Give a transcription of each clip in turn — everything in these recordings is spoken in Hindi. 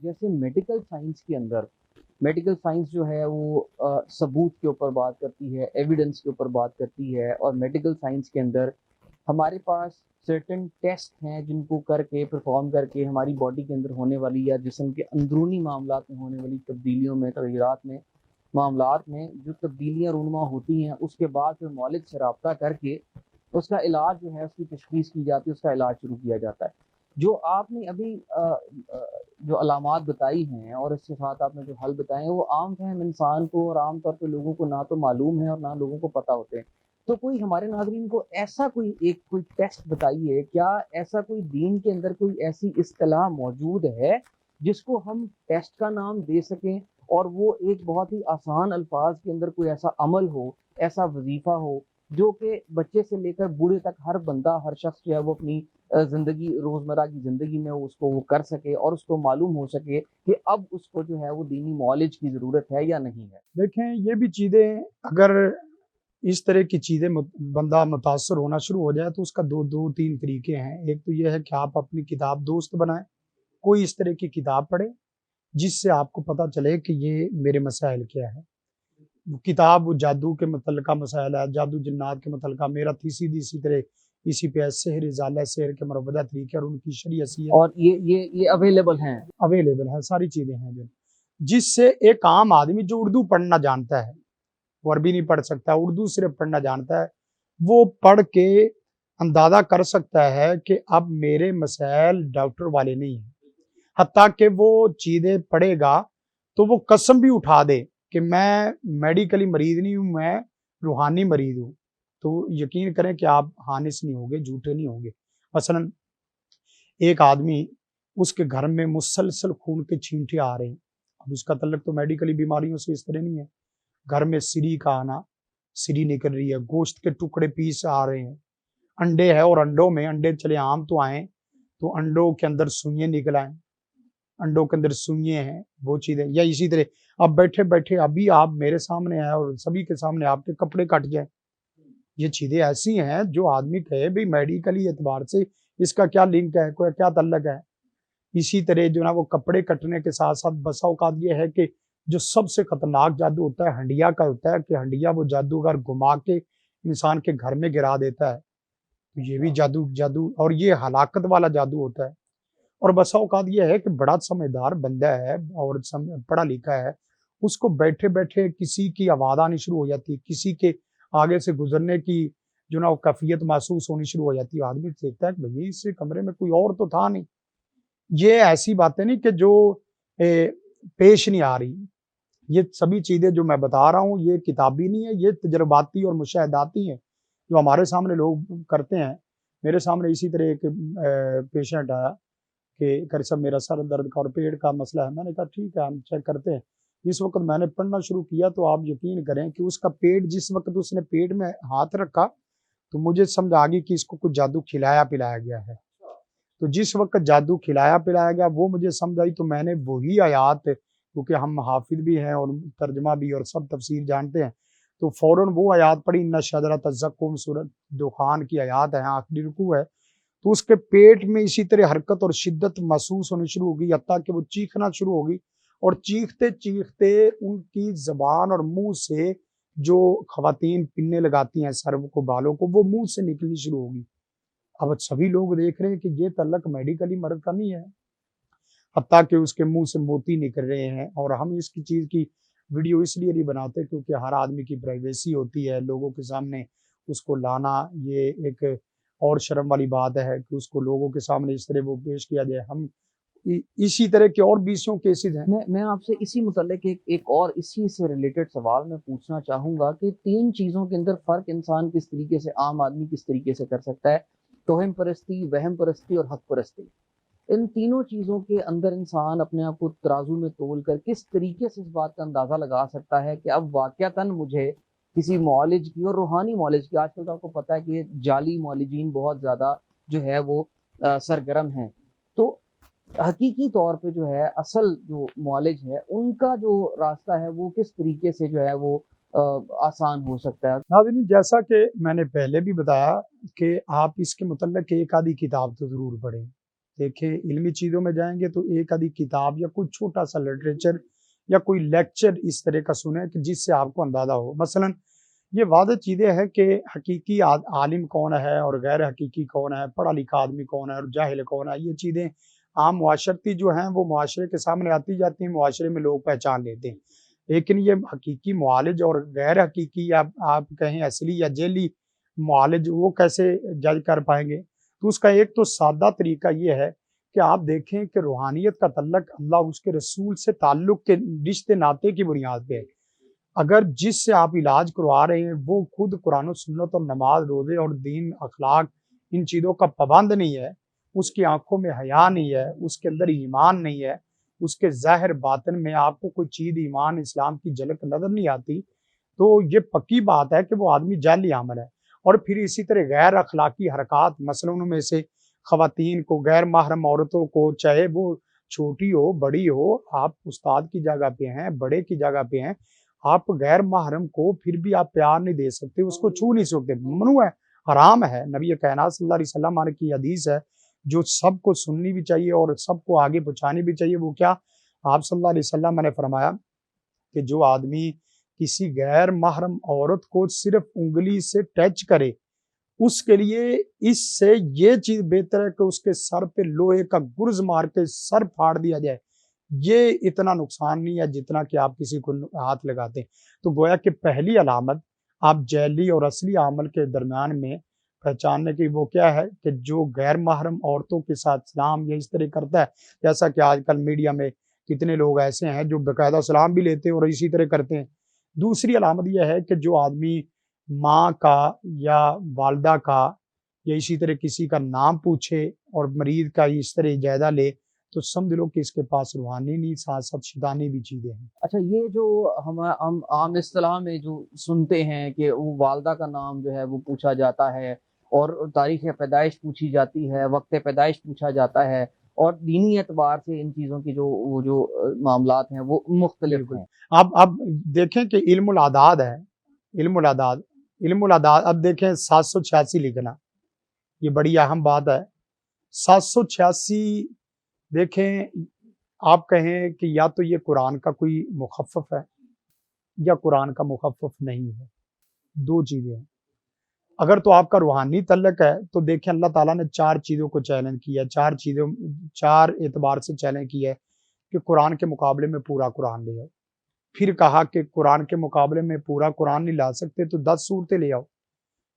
जैसे मेडिकल साइंस जो है वो सबूत के ऊपर बात करती है, एविडेंस के ऊपर बात करती है और मेडिकल साइंस के अंदर हमारे पास सर्टेन टेस्ट हैं जिनको करके परफॉर्म करके हमारी बॉडी के अंदर होने वाली या जिस्म के अंदरूनी मामलात में होने वाली तब्दीलियों में, तगयरात में, मामलात में जो तब्दीलियाँ रूनुमा होती हैं उसके बाद फिर मौलिक से रब्ता करके उसका इलाज जो है उसकी तशख़ीस की जाती है, उसका इलाज शुरू किया जाता है। जो आपने अभी जो अलामात बताई हैं और इसके साथ आपने जो हल बताए हैं वो आम फ़हम इंसान को और आम तौर पे लोगों को ना तो मालूम है और ना लोगों को पता होते हैं। तो कोई हमारे नाज़रीन को ऐसा कोई टेस्ट बताइए, क्या ऐसा कोई दीन के अंदर कोई ऐसी इस्तिलाह मौजूद है जिसको हम टेस्ट का नाम दे सकें और वो एक बहुत ही आसान अल्फाज के अंदर कोई ऐसा अमल हो, ऐसा वजीफा हो जो कि बच्चे से लेकर बूढ़े तक हर बंदा, हर शख्स जो है वो अपनी ज़िंदगी, रोज़मर्रा की ज़िंदगी में उसको वो कर सके और उसको मालूम हो सके कि अब उसको जो है वो दीनी नॉलेज की ज़रूरत है या नहीं है। देखें, ये भी चीज़ें अगर इस तरह की चीज़ें बंदा मुतासर होना शुरू हो जाए तो उसका दो तीन तरीके हैं। एक तो ये है कि आप अपनी किताब दोस्त बनाएं, कोई इस तरह की किताब पढ़े जिससे आपको पता चले कि ये मेरे मसाइल क्या है। किताब वो जादू के मुतल्लिका मसाइल है, जादू जिन्नात के मुतल्लिका, मेरा थीसी भी इसी तरह इसी पे है, सेहर इजाला सेहर के मुरव्वजा तरीके और उनकी शरीयत और ये अवेलेबल हैं। अवेलेबल है, सारी चीज़ें हैं जो जिससे एक आम आदमी जो उर्दू पढ़ना जानता है, वो अरबी नहीं पढ़ सकता, उर्दू सिर्फ पढ़ना जानता है, वो पढ़ के अंदाजा कर सकता है कि अब मेरे मसाइल डॉक्टर वाले नहीं हैं। हत्ता कि वो चीज़ें पढ़ेगा तो वो कसम भी उठा दे कि मैं मेडिकली मरीज नहीं हूँ, मैं रूहानी मरीज हूँ। तो यकीन करें कि आप हानिस नहीं होंगे, झूठे नहीं होंगे। मसलन एक आदमी, उसके घर में मुसलसल खून के छींटे आ रहे हैं। अब उसका तल्लुक तो मेडिकली बीमारियों से इस तरह नहीं है। घर में सिरी का आना, सिरी निकल रही है, गोश्त के टुकड़े पीस आ रहे हैं, अंडे है और अंडों में अंडे चले आम तो आए, तो अंडों के अंदर सुइयां निकल आए, अंडों के अंदर सुइयां हैं, वो चीजें। या इसी तरह अब बैठे बैठे अभी आप मेरे सामने आए और सभी के सामने आपके कपड़े कट जाए। ये चीजें ऐसी हैं जो आदमी कहे भाई मेडिकली एतबार से इसका क्या लिंक है, कोई क्या तल्लक है। इसी तरह जो ना वो कपड़े कटने के साथ साथ बसा औकात ये है कि जो सबसे खतरनाक जादू होता है हंडिया का होता है कि हंडिया वो जादूगर घुमा के इंसान के घर में गिरा देता है। तो ये भी जादू जादू और ये हलाकत वाला जादू होता है। और बसा औकात ये है कि बड़ा समझदार बंदा है और पढ़ा लिखा है, उसको बैठे बैठे किसी की आवाज आनी शुरू हो जाती है, किसी के आगे से गुजरने की जो ना वो कैफियत महसूस होनी शुरू हो जाती है। आदमी देखता है कि भैया इस कमरे में कोई और तो था नहीं। ये ऐसी बातें नहीं कि जो पेश नहीं आ रही। ये सभी चीज़ें जो मैं बता रहा हूँ ये किताबी नहीं है, ये तजर्बाती और मुशाहदाती हैं, जो हमारे सामने लोग करते हैं। मेरे सामने इसी तरह एक पेशेंट आया कि कर साहब मेरा सर दर्द का और पेट का मसला है। मैंने कहा ठीक है हम चेक करते हैं। इस वक़्त मैंने पढ़ना शुरू किया तो आप यकीन करें कि उसका पेट, जिस वक़्त उसने पेट में हाथ रखा तो मुझे समझ आ गई कि इसको कुछ जादू खिलाया-पिलाया गया है। तो जिस वक़्त जादू खिलाया-पिलाया गया वो मुझे समझ आई तो मैंने वही आयात, क्योंकि हम हाफ़िज़ भी हैं और तर्जुमा भी और सब तफ़सीर जानते हैं, तो फ़ौरन वो आयात पढ़ी, इन्ना शजरत ज़क़ूम, सूरत दुखान की आयात है, आखिरी रुकू है। तो उसके पेट में इसी तरह हरकत और शिद्दत महसूस होनी शुरू हो गई, हत्ता कि वो चीखना शुरू हो गई और चीखते-चीखते उनकी ज़बान और मुँह से जो ख़वातीन पिन्ने लगाती हैं सर को, बालों को, वो मुँह से निकलनी शुरू हो गई। अब सभी लोग देख रहे हैं कि ये तल्लक मेडिकली मर्द का नहीं है, हत्ता कि उसके मुंह से मोती निकल रहे हैं। और हम इसकी चीज़ की वीडियो इसलिए नहीं बनाते क्योंकि हर आदमी की प्राइवेसी होती है, लोगों के सामने उसको लाना ये एक और शर्म वाली बात है कि उसको लोगों के सामने इस तरह वो पेश किया जाए। हम इसी तरह के और 20 केसेस हैं। मैं आपसे इसी मुतल्लिक एक और इसी से रिलेटेड सवाल मैं पूछना चाहूँगा कि 3 चीज़ों के अंदर फ़र्क इंसान किस तरीके से, आम आदमी किस तरीके से कर सकता है? तोहम परस्ती, वहम परस्ती और हक़ परस्ती। इन तीनों चीज़ों के अंदर इंसान अपने आप को तराजू में तोल कर किस तरीके से इस बात का अंदाज़ा लगा सकता है कि अब वाक़यातन मुझे किसी मौलिज की और रूहानी मौलिज की, आजकल तो आपको पता है कि जाली मौलिजीन बहुत ज़्यादा जो है वो सरगर्म हैं। तो हकीकी तौर पे जो है असल जो मौलिज है उनका जो रास्ता है वो किस तरीके से जो है वो अ, आसान हो सकता है? नाज़रीन, जैसा कि मैंने पहले भी बताया कि आप इसके मुतल्लिक़ एक आधी किताब तो ज़रूर पढ़ें। देखें इल्मी चीज़ों में जाएंगे तो एक आधी किताब या कोई छोटा सा लिटरेचर या कोई लेक्चर इस तरह का सुने कि जिससे आपको अंदाज़ा हो। मसलन ये वाज़ेह चीज़ें हैं कि हकीकी आलिम कौन है और गैर हकीकी कौन है, पढ़ा लिखा आदमी कौन है और जाहिल कौन है। ये चीज़ें आम मुआशरती जो हैं वो मुआशरे के सामने आती जाती हैं, मुआशरे में लोग पहचान लेते हैं। लेकिन ये हकीकी मुआलिज और गैर हकीकी आप कहें असली या जेली मुआलिज वो कैसे जज कर पाएंगे? तो उसका एक तो सादा तरीका ये है कि आप देखें कि रूहानियत का तल्लक अल्लाह उसके रसूल से ताल्लुक के रिश्ते नाते की बुनियाद पे है। अगर जिससे आप इलाज करवा रहे हैं वो खुद कुरान और सुन्नत और नमाज रोजे और दीन अखलाक इन चीज़ों का पाबंद नहीं है, उसकी आंखों में हया नहीं है, उसके अंदर ईमान नहीं है, उसके ज़ाहिर बातिन में आपको कोई चीज़ ईमान इस्लाम की झलक नजर नहीं आती, तो ये पक्की बात है कि वो आदमी जाली आमल है। और फिर इसी तरह गैर अखलाकी हरकत मसलन में से खवातीन को, गैर महरम औरतों को, चाहे वो छोटी हो बड़ी हो, आप उस्ताद की जगह पे हैं, बड़े की जगह पे हैं, आप गैर महरम को फिर भी आप प्यार नहीं दे सकते, उसको छू नहीं सकते, ममनू है, हराम है। नबी कायनात सल्लल्लाहु अलैहि वसल्लम की हदीस है जो सबको सुननी भी चाहिए और सबको आगे पहुंचानी भी चाहिए। वो क्या? आप सल्लल्लाहु अलैहि वसल्लम ने फरमाया कि जो आदमी किसी गैर महरम औरत को सिर्फ उंगली से टच करे, उसके लिए इससे ये चीज बेहतर है कि उसके सर पे लोहे का गुर्ज मार के सर फाड़ दिया जाए। ये इतना नुकसान नहीं है जितना कि आप किसी को हाथ लगाते हैं। तो गोया कि पहली अलामत आप जैली और असली अमल के दरमियान में पहचानने की वो क्या है कि जो गैर महरम औरतों के साथ सलाम या इस तरह करता है, जैसा कि आजकल मीडिया में कितने लोग ऐसे हैं जो बाकायदा सलाम भी लेते हैं और इसी तरह करते हैं। दूसरी अलामत यह है कि जो आदमी माँ का या वालदा का या इसी तरह किसी का नाम पूछे और मरीज का इस तरह जायजा ले, तो समझ लो कि इसके पास रूहानी नहीं साथ साथ शैतानी भी चीजें हैं। अच्छा, ये जो हम आम इस्तिलाह में जो सुनते हैं कि वो वालदा का नाम जो है वो पूछा जाता है और तारीख पैदाइश पूछी जाती है, वक्त पैदाइश पूछा जाता है, और दीनी एतबार से इन चीज़ों की जो वो जो मामलात हैं वो मुख्तलिफ बिल्कुल। हैं। अब देखें कि इल्मुल आदाद है, इल्मुल आदाद इल्मुल आदाद अब देखें 786 लिखना, ये बड़ी अहम बात है। 786 देखें, आप कहें कि या तो ये कुरान का कोई मुखफ़फ़ है या कुरान का मुखफ़फ़ नहीं है, 2 चीज़ें हैं। अगर तो आपका रूहानी तल्लक है तो देखें अल्लाह ताला ने 4 चीज़ों को चैलेंज किया है, 4 एतबार से चैलेंज किया है कि कुरान के मुकाबले में पूरा कुरान ले आओ। फिर कहा कि कुरान के मुकाबले में पूरा कुरान नहीं ला सकते तो 10 सूरतें ले आओ।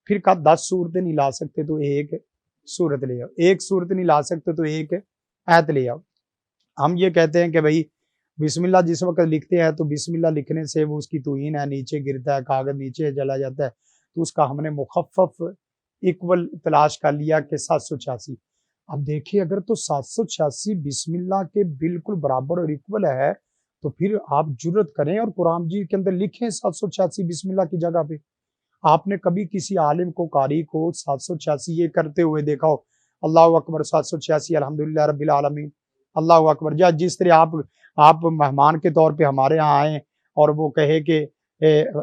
फिर कहा 10 सूरतें नहीं ला सकते तो 1 सूरत ले आओ, 1 सूरत नहीं ला सकते तो 1 आयत ले आओ। हम ये कहते हैं कि भाई बिस्मिल्लाह जिस वक़्त लिखते हैं तो बिस्मिल्लाह लिखने से वो उसकी तौहीन है, नीचे गिरता है, कागज़ नीचे चला जाता है, तो उसका हमने मुखफ़्फ़फ़ इक्वल तलाश कर लिया कि 786। अब देखिए अगर तो 786 बिस्मिल्लाह के बिल्कुल बराबर और इक्वल है, तो फिर आप जुर्रत करें और कुरान जी के अंदर लिखें 786 बिस्मिल्लाह की जगह पे। आपने कभी किसी आलिम को, कारी को 786 ये करते हुए देखा हो? अल्लाहु अकबर 786 अल्हम्दुलिल्लाह रब्बिल आलमीन, अल्लाहु अकबर। या जिस तरह आप मेहमान के तौर पे हमारे यहाँ आए और वो कहे कि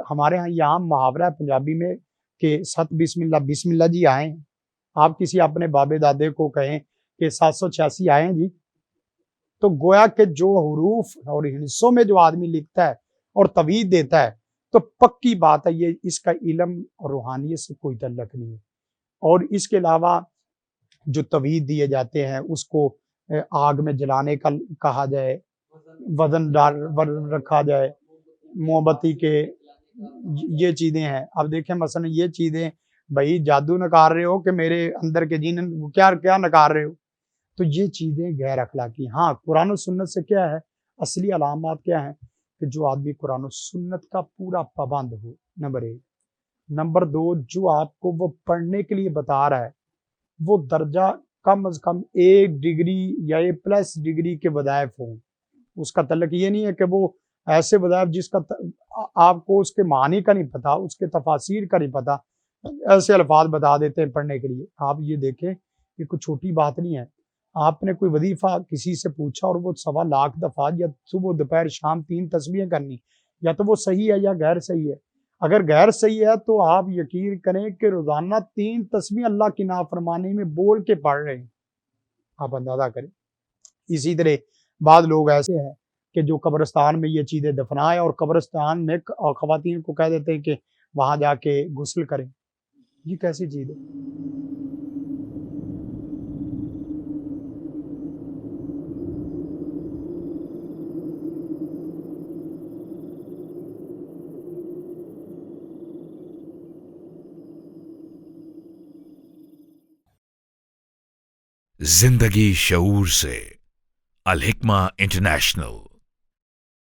हमारे यहाँ ये आम मुहावरा है पंजाबी में कि सत बिस्मिल्लाह, बिस्मिल्लाह जी आए। आप किसी अपने बाबे दादे को कहें कि 786 आए जी, तो गोया के जो हरूफ और हिस्सों में जो आदमी लिखता है और तवीद देता है, तो पक्की बात है ये इसका इल्म और रूहानियत से कोई तल्लक नहीं है। और इसके अलावा जो तवीद दिए जाते हैं उसको आग में जलाने का कहा जाए, वजन रखा जाए, मोमबत्ती के ये चीजें हैं। अब देखें मसलन ये चीजें, भाई जादू नकार रहे हो कि मेरे अंदर के जीन क्या क्या नकार रहे हो, तो ये चीजें गैर अखलाकी। हाँ, कुरान और सुन्नत से क्या है, असली अलामत क्या है कि जो आदमी कुरान और सुन्नत का पूरा पाबंद हो, नंबर 1। नंबर 2, जो आपको वो पढ़ने के लिए बता रहा है वो दर्जा कम से कम ए डिग्री या ए प्लस डिग्री के वज़ाइफ हों। उसका तल्लक ये नहीं है कि वो ऐसे वज़ाइफ जिसका आपको उसके मानी का नहीं पता, उसके तफासिर का नहीं पता, ऐसे अल्फाज बता देते हैं पढ़ने के लिए। आप ये देखें, ये कोई छोटी बात नहीं है। आपने कोई वजीफा किसी से पूछा और वो 1.25 लाख दफ़ा या सुबह दोपहर शाम 3 तस्बीहें करनी, या तो वो सही है या गैर सही है। अगर गैर सही है तो आप यकीन करें कि रोजाना 3 तस्बीह अल्लाह की नाफरमानी में बोल के पढ़ रहे हैं। आप अंदाजा करें। इसी तरह बाद लोग ऐसे हैं कि जो कब्रिस्तान में ये चीज़ें दफनाएं और कब्रिस्तान में खवातीन को कह देते हैं कि वहां जाके गुस्ल करें। ये कैसी चीज़ है? जिंदगी शऊर से। अल हिक्मा इंटरनेशनल।